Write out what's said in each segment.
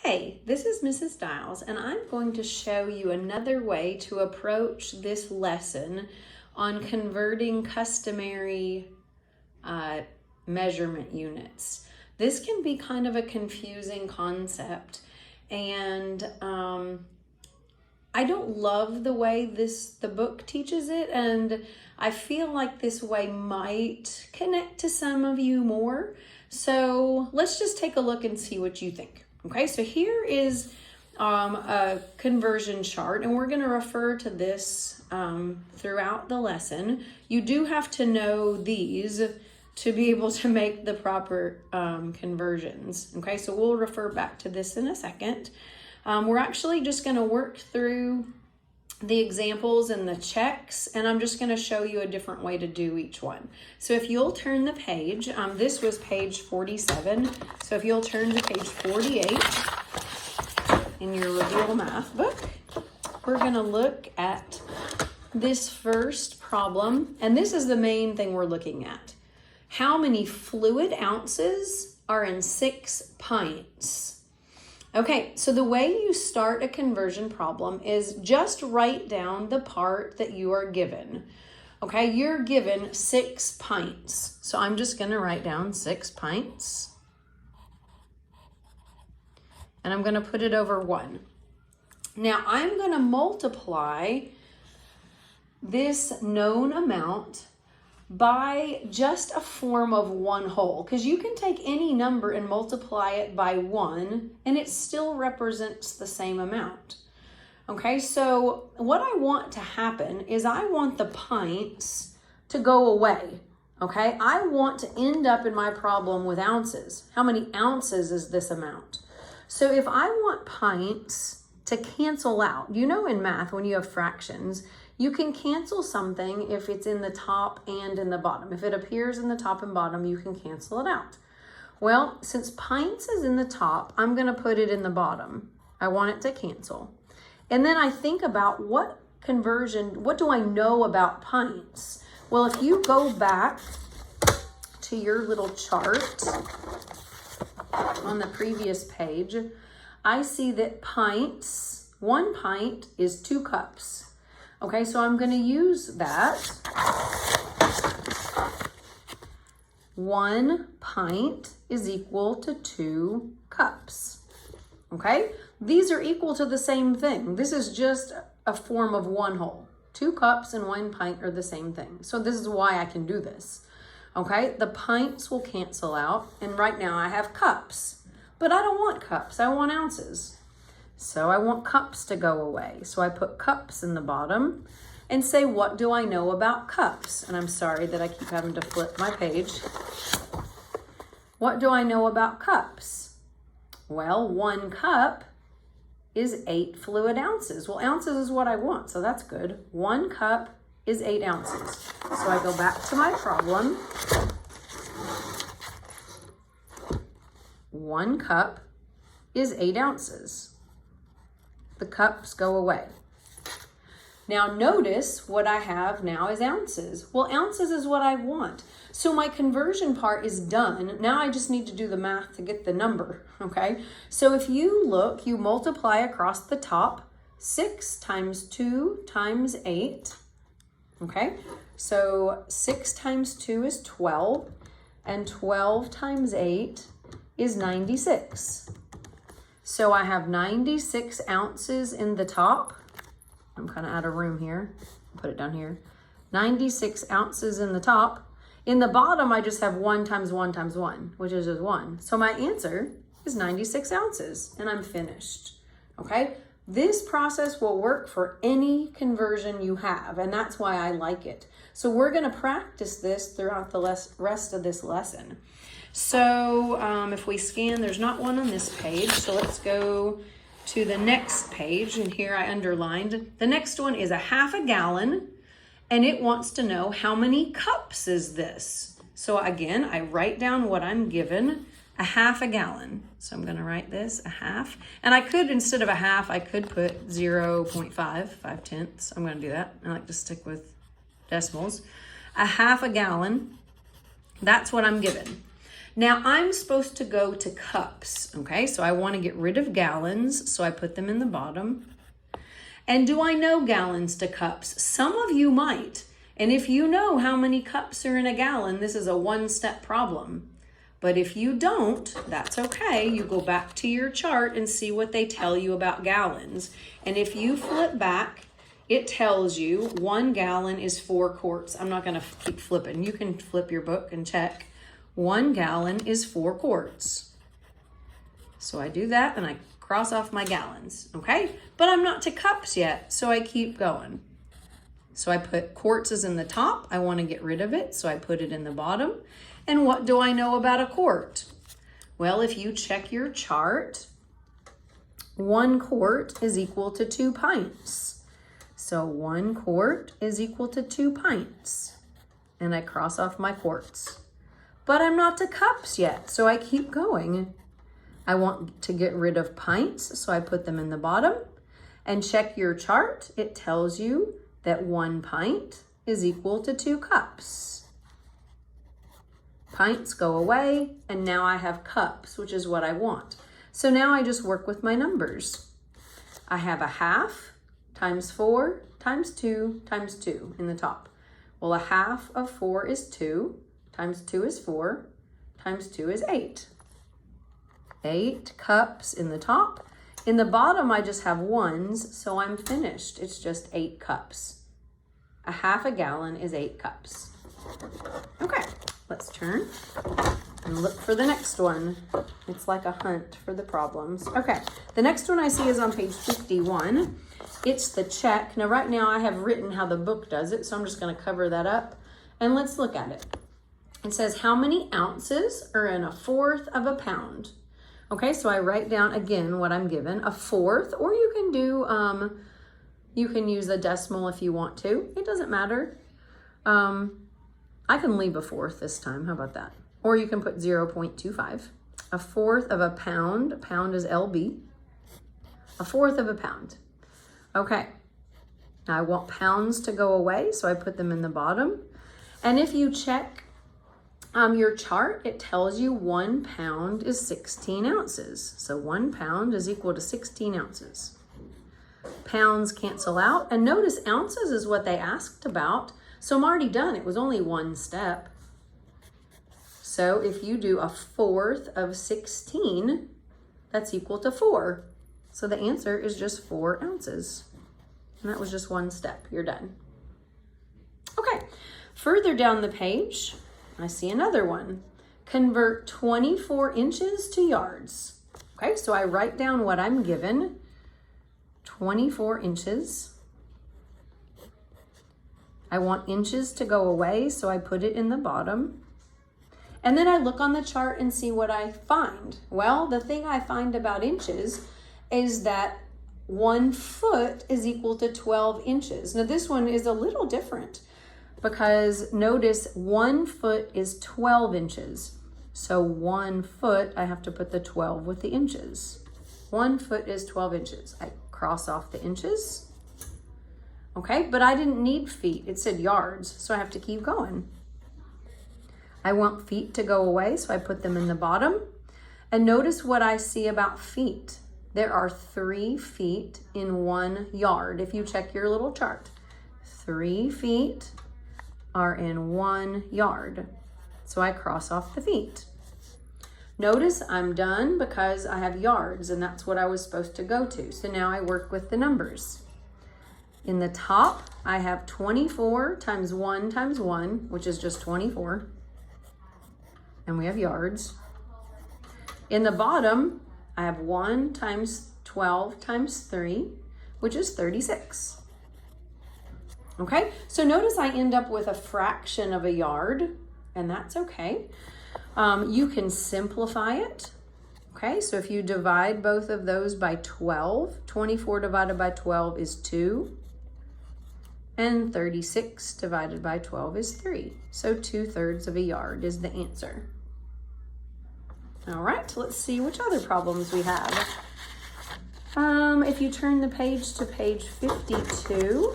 Hey, this is Mrs. Diles, and I'm going to show you another way to approach this lesson on converting customary measurement units. This can be kind of a confusing concept, and I don't love the way the book teaches it, and I feel like this way might connect to some of you more. So let's just take a look and see what you think. Okay, so here is a conversion chart, and we're going to refer to this throughout the lesson. You do have to know these to be able to make the proper conversions. Okay, so we'll refer back to this in a second. We're actually just going to work through the examples and the checks, and I'm just going to show you a different way to do each one. So if you'll turn the page, this was page 47, so if you'll turn to page 48 in your Reveal Math book, we're going to look at this first problem, and this is the main thing we're looking at. How many fluid ounces are in 6 pints? Okay, so the way you start a conversion problem is just write down the part that you are given. Okay, you're given 6 pints. So I'm just gonna write down 6 pints. And I'm gonna put it over 1. Now I'm gonna multiply this known amount by just a form of 1 whole, because you can take any number and multiply it by 1 and it still represents the same amount. Okay, so what I want to happen is I want the pints to go away. Okay, I want to end up in my problem with ounces. How many ounces is this amount? So if I want pints to cancel out, you know, in math when you have fractions, you can cancel something if it's in the top and in the bottom. If it appears in the top and bottom, you can cancel it out. Well, since pints is in the top, I'm going to put it in the bottom. I want it to cancel. And then I think about what do I know about pints? Well, if you go back to your little chart on the previous page, I see that pints, 1 pint is 2 cups. Okay, so I'm going to use that. 1 pint is equal to 2 cups. Okay, these are equal to the same thing. This is just a form of 1 whole. 2 cups and 1 pint are the same thing. So this is why I can do this. Okay, the pints will cancel out, and right now I have cups. But I don't want cups, I want ounces. So I want cups to go away. So I put cups in the bottom and say, what do I know about cups? And I'm sorry that I keep having to flip my page. What do I know about cups? Well, 1 cup is 8 fluid ounces. Well, ounces is what I want, so that's good. 1 cup is 8 ounces. So I go back to my problem. 1 cup is 8 ounces. The cups go away. Now notice what I have now is ounces. Well, ounces is what I want. So my conversion part is done. Now I just need to do the math to get the number, okay? So if you look, you multiply across the top, 6 times 2 times 8, okay? So 6 times 2 is 12, and 12 times 8 is 96. So I have 96 ounces in the top. I'm kind of out of room here. Put it down here. 96 ounces in the top. In the bottom, I just have 1 times 1 times 1, which is just 1. So my answer is 96 ounces, and I'm finished. Okay? This process will work for any conversion you have, and that's why I like it. So we're going to practice this throughout the rest of this lesson. So if we scan, there's not one on this page. So let's go to the next page. And here I underlined. The next one is a 1/2 gallon. And it wants to know how many cups is this. So again, I write down what I'm given. A 1/2 gallon. So I'm going to write this, a 1/2. And I could, instead of a 1/2, I could put 0.5, 5/10. I'm going to do that. I like to stick with decimals. A 1/2 gallon. That's what I'm given. Now I'm supposed to go to cups, okay? So I want to get rid of gallons, so I put them in the bottom. And do I know gallons to cups? Some of you might. And if you know how many cups are in a gallon, this is a one-step problem. But if you don't, that's okay. You go back to your chart and see what they tell you about gallons. And if you flip back, it tells you 1 gallon is 4 quarts. I'm not going to keep flipping. You can flip your book and check. 1 gallon is 4 quarts. So I do that and I cross off my gallons, okay? But I'm not to cups yet, so I keep going. So I put quarts is in the top. I want to get rid of it, so I put it in the bottom. And what do I know about a quart? Well, if you check your chart, 1 quart is equal to 2 pints. So 1 quart is equal to 2 pints. And I cross off my quarts. But I'm not to cups yet, so I keep going. I want to get rid of pints, so I put them in the bottom. And check your chart. It tells you that 1 pint is equal to 2 cups. Pints go away, and now I have cups, which is what I want. So now I just work with my numbers. I have a half times 4 times 2 times 2 in the top. Well, a half of 4 is 2, times 2 is 4, times 2 is 8. 8 cups in the top. In the bottom, I just have ones, so I'm finished. It's just 8 cups. A half a gallon is 8 cups. Okay, let's turn and look for the next one. It's like a hunt for the problems. Okay, the next one I see is on page 51. It's the check. Now, right now I have written how the book does it, so I'm just going to cover that up. And let's look at it. It says, how many ounces are in 1/4 of a pound? Okay, so I write down again what I'm given, 1/4, or you can do, you can use a decimal if you want to. It doesn't matter. I can leave 1/4 this time. How about that? Or you can put 0.25. 1/4 of a pound. A pound is LB. 1/4 of a pound. Okay. Now I want pounds to go away, so I put them in the bottom. And if you check your chart, it tells you 1 pound is 16 ounces. So 1 pound is equal to 16 ounces. Pounds cancel out. And notice ounces is what they asked about. So I'm already done. It was only 1 step. So if you do 1/4 of 16, that's equal to 4. So the answer is just 4 ounces. And that was just 1 step. You're done. Okay, further down the page, I see another one. Convert 24 inches to yards. Okay, so I write down what I'm given. 24 inches. I want inches to go away, so I put it in the bottom. And then I look on the chart and see what I find. Well, the thing I find about inches is that 1 foot is equal to 12 inches. Now this one is a little different because notice 1 foot is 12 inches. So 1 foot, I have to put the 12 with the inches. 1 foot is 12 inches. I cross off the inches. Okay, but I didn't need feet. It said yards, so I have to keep going. I want feet to go away, so I put them in the bottom. And notice what I see about feet. There are 3 feet in 1 yard. If you check your little chart, 3 feet are in 1 yard. So I cross off the feet. Notice I'm done because I have yards and that's what I was supposed to go to. So now I work with the numbers. In the top, I have 24 times 1 times 1, which is just 24. And we have yards. In the bottom, I have 1 times 12 times 3, which is 36. Okay, so notice I end up with a fraction of a yard, and that's okay. You can simplify it. Okay, so if you divide both of those by 12, 24 divided by 12 is 2, and 36 divided by 12 is 3. So 2/3 of a yard is the answer. All right, let's see which other problems we have. If you turn the page to page 52,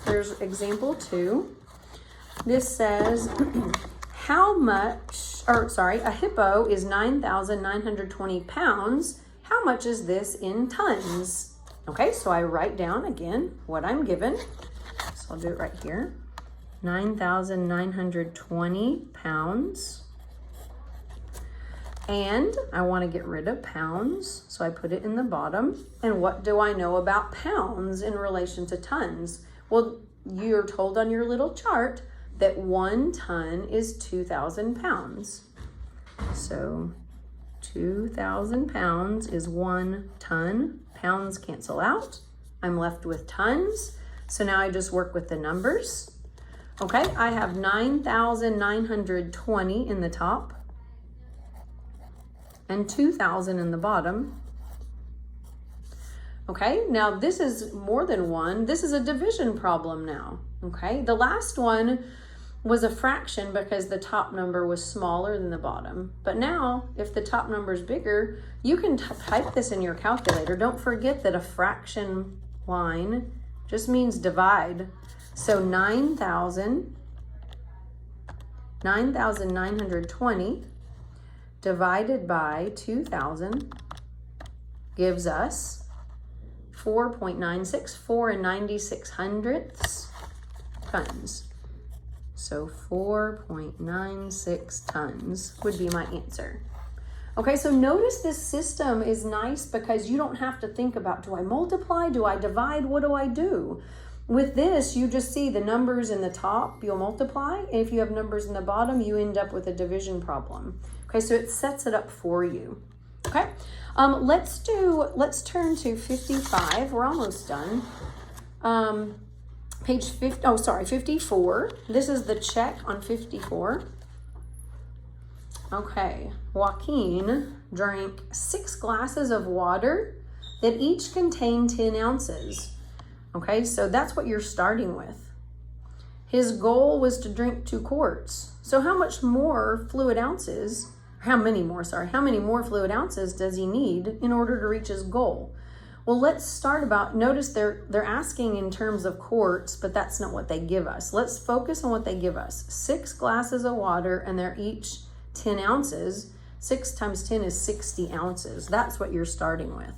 there's example 2. This says, how much, or sorry, a hippo is 9,920 pounds. How much is this in tons? Okay, so I write down again what I'm given. So I'll do it right here. 9,920 pounds. And I want to get rid of pounds, so I put it in the bottom. And what do I know about pounds in relation to tons? Well, you're told on your little chart that 1 ton is 2,000 pounds. So 2,000 pounds is 1 ton. Pounds cancel out. I'm left with tons. So now I just work with the numbers. Okay, I have 9,920 in the top and 2,000 in the bottom. Okay, now this is more than one. This is a division problem now. Okay, the last one was a fraction because the top number was smaller than the bottom. But now, if the top number is bigger, you can type this in your calculator. Don't forget that a fraction line just means divide. So 9,920 divided by 2,000 gives us 4.96, 4 96 hundredths tons. So 4.96 tons would be my answer. Okay, so notice this system is nice because you don't have to think about, do I multiply? Do I divide? What do I do? With this, you just see the numbers in the top, you'll multiply. And if you have numbers in the bottom, you end up with a division problem. Okay, so it sets it up for you. Okay, let's turn to 55. We're almost done. Page 54. This is the check on 54. Okay, Joaquin drank 6 glasses of water that each contain 10 ounces. Okay, so that's what you're starting with. His goal was to drink 2 quarts. So how many more fluid ounces fluid ounces does he need in order to reach his goal? Well, let's start notice they're asking in terms of quarts, but that's not what they give us. Let's focus on what they give us. 6 glasses of water, and they're each 10 ounces. 6 times 10 is 60 ounces. That's what you're starting with.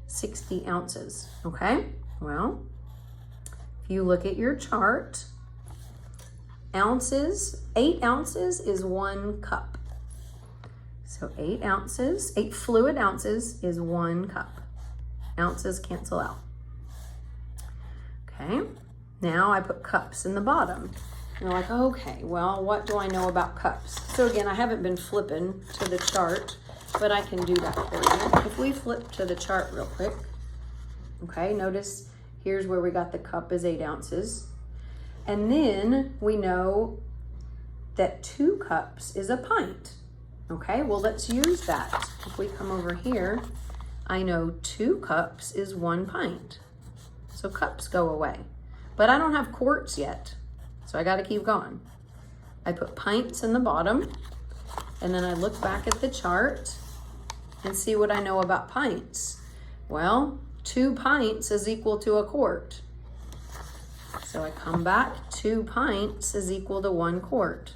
60 ounces, okay? Well, if you look at your chart, ounces, 8 ounces is 1 cup. So 8 fluid ounces is 1 cup. Ounces cancel out. Okay, now I put cups in the bottom. You're like, okay, well, what do I know about cups? So again, I haven't been flipping to the chart, but I can do that for you. If we flip to the chart real quick, okay, notice here's where we got the cup is 8 ounces. And then we know that 2 cups is a pint. Okay, well, let's use that. If we come over here, I know 2 cups is 1 pint. So cups go away. But I don't have quarts yet, so I got to keep going. I put pints in the bottom, and then I look back at the chart and see what I know about pints. Well, 2 pints is equal to a quart. So I come back, 2 pints is equal to 1 quart.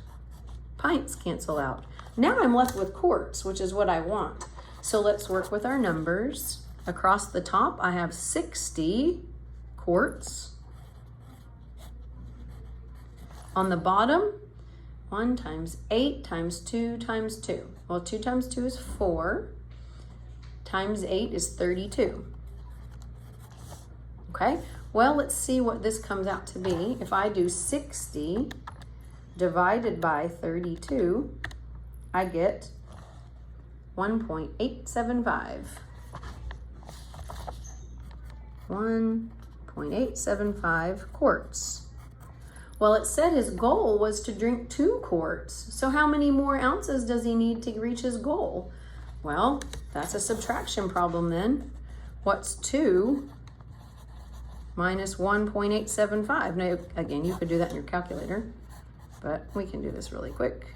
Pints cancel out. Now I'm left with quarts, which is what I want. So let's work with our numbers. Across the top, I have 60 quarts. On the bottom, 1 times 8 times 2 times 2. Well, 2 times 2 is 4. Times 8 is 32. Okay, well, let's see what this comes out to be. If I do 60 divided by 32, I get 1.875. 1.875 quarts. Well, it said his goal was to drink 2 quarts. So how many more ounces does he need to reach his goal? Well, that's a subtraction problem then. What's 2 minus 1.875? Now, again, you could do that in your calculator, but we can do this really quick.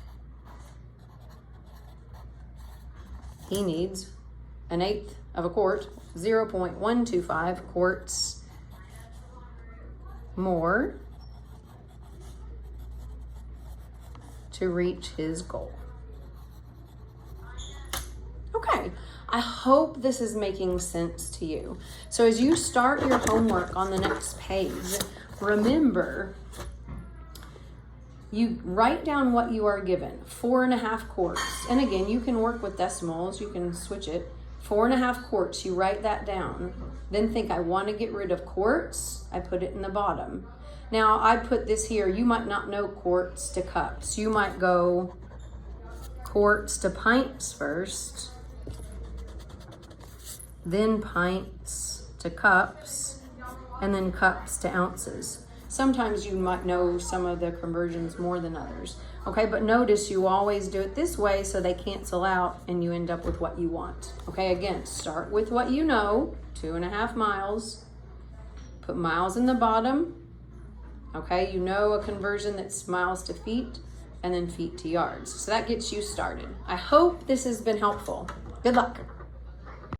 He needs 1/8 of a quart, 0.125 quarts more to reach his goal. Okay, I hope this is making sense to you. So as you start your homework on the next page, remember, you write down what you are given, 4.5 quarts. And again, you can work with decimals, you can switch it. 4.5 quarts, you write that down. Then think, I want to get rid of quarts, I put it in the bottom. Now I put this here, you might not know quarts to cups. You might go quarts to pints first, then pints to cups, and then cups to ounces. Sometimes you might know some of the conversions more than others. Okay, but notice you always do it this way so they cancel out and you end up with what you want. Okay, again, start with what you know, 2.5 miles. Put miles in the bottom. Okay, you know a conversion that's miles to feet and then feet to yards. So that gets you started. I hope this has been helpful. Good luck.